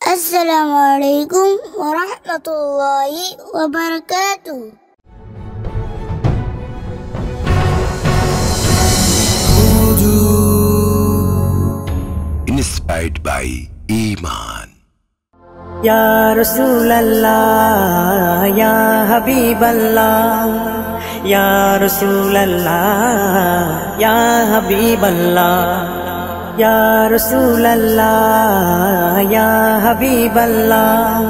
Assalamualaikum warahmatullahi wabarakatuh. Inspired by Iman. Ya Rasulallah, Ya Habiballah, Ya Rasulallah, Ya Habiballah, Ya Rasulallah, Ya Habiballah,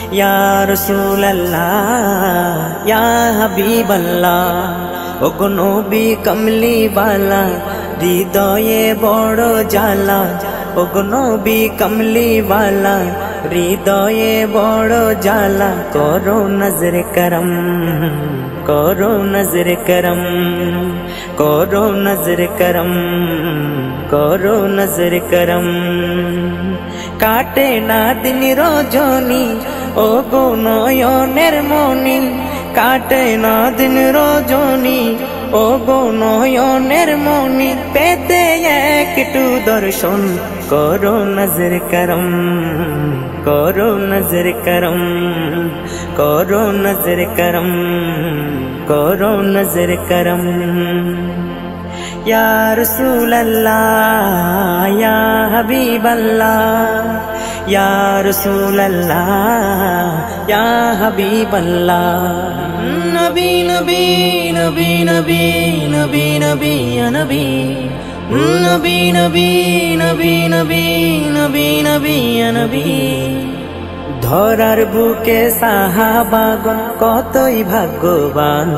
Ya Rasulallah, Ya Habiballah. O Nabi Kamli Wala, হৃদয়ে বড় জ্বালা, ও নবী কমলি ওয়ালা, হৃদয়ে বড় জ্বালা। করো নজর করম, করো নজর করম, করো নজর করম, করো নজর করম। কাটে না দিন রজনী, ও গো নয়নের মনি, কাটে না দিন রজনী, ও গো নয়নের মনি। পেতে একটু দর্শন, করো নজর করম, করো নজর করম, করো নজর করম, করো নজর করম। ইয়া রাসূলুল্লাহ, ইয়া হাবিবাল্লাহ, ইয়া রাসূলুল্লাহ, ইয়া হাবিবাল্লাহ। নবী নবী নবী নবী নবী নবী ইয়া নবী, নবী নবী নবী নবী নবী নবী ইয়া নবী। ধরার বুকে সাহাবাগণ কতই ভাগ্যবান,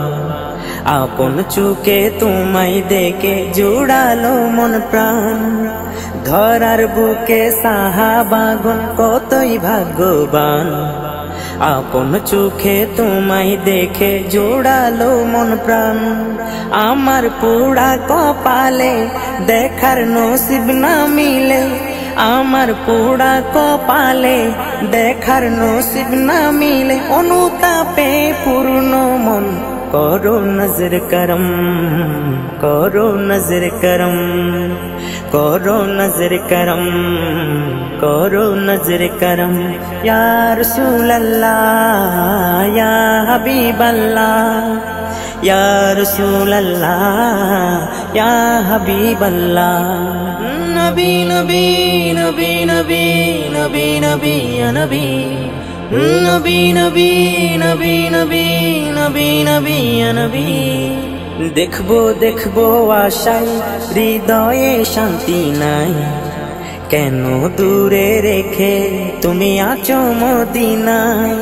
আপন চোখে তোমায় দেখে জুড়ালো মন প্রাণ। ধরার বুকে সাহাবাগণ কতই ভাগ্যবান, আপন চোখে তোমায় দেখে জোড়ালো মন প্রাণ। আমার পোড়া কপালে দেখার নসিব না মিলে, আমার পোড়া কপালে দেখার নসিব না মিলে। অনুতাপে পূর্ণ মন, করো নজর করম, করো নজর করম, করো নজর করম, করো নজর করম। ইয়া রাসূলুল্লাহ, ইয়া হাবিবাল্লাহ, ইয়া রাসূলুল্লাহ, ইয়া হাবিবাল্লাহ। নবী নবী নবী নবী নবী নবী ইয়া নবী, নবী নবী নবী নবী নবী নবী ইয়া নবী। দেখবো দেখবো আশায় হৃদয়ে শান্তি নাই, কেন দূরে রেখে তুমি আছো মদিনায়।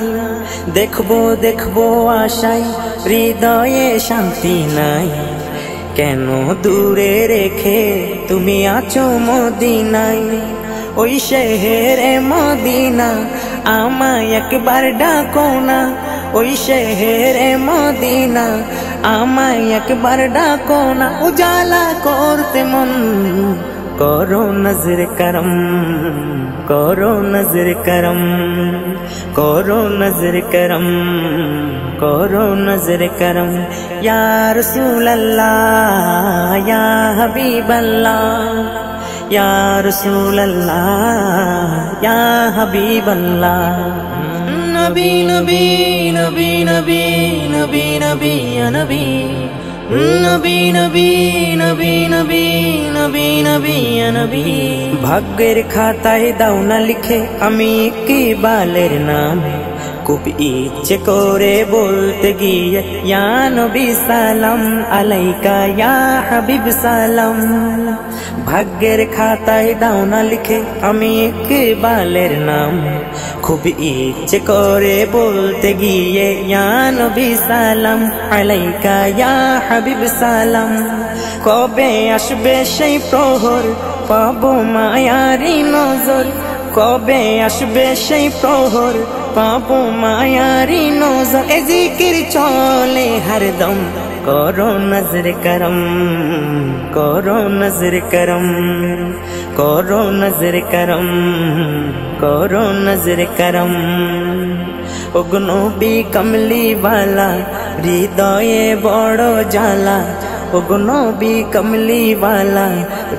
দেখবো দেখবো আশায় হৃদয়ে শান্তি নাই, কেন দূরে রেখে তুমি আছো মদিনায়। ওই শহরে মদিনা আমায় একবার ডাকো না, ওই শহরে মদিনা আমায় একবার ডাকো না। উজালা করতে মন, করো নজর করম, করো নজর করম, করো নজর করম, করো নজর করম। ইয়া রাসূলুল্লাহ, ইয়া হাবিবাল্লাহ, ইয়া রাসূলুল্লাহ, ইয়া হাবিবাল্লাহ। নবী নবী নবী নবী নবী নবী ইয়া নবী, নবী নবী নবী নবী নবী নবী ইয়া নবী। ভাগ্যের খাতায় দাও না লিখে আমি ইকবালের নাম, খুব ইচ্ছে করে বলতে গিয়ে ইয়া নবী সালাম আলাইকা, ইয়া হাবিব সালাম। ভাগ্যের খাতায় দাও না লিখে আমি ইকবালের নাম, খুব ইচ্ছে করে বলতে গিয়ে ইয়া নবী সালাম আলাইকা, ইয়া হাবিব সালাম। কবে আসবে সেই প্রহর, পাবো মায়ারি নজর, কবে আসবে সেই প্রহর, পাবো মায়ারি নজর। এ জিকির চলে হরদম, করো নজর করম, করো নজর করম, করো নজর করম, করো নজর করম। ও নবী কমলি ওয়ালা, হৃদয়ে বড় জ্বালা, ও ওগো নবী কমলি वाला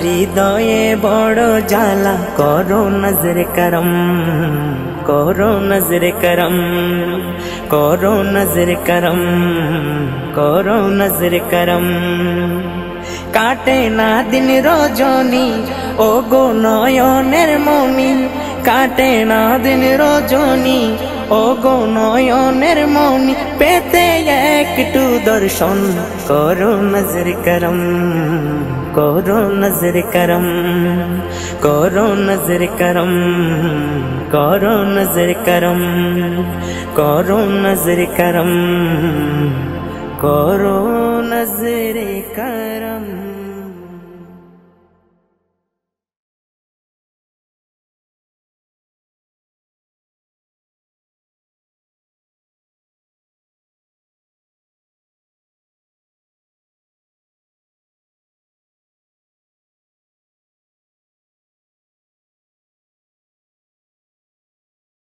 হৃদয়ে বড় জ্বালা করো নজর করম করো নজর করম করো নজর করম করো নজর করম কাটে না দিন রজনী ওগো নয়নের মনি কাটে না দিন রজনী ওগো নয়নের মনি পেতে একটু দর্শন করো নজর করম করো নজর করম করো নজর করম করো নজর করম করো নজর করম করো নজর করম।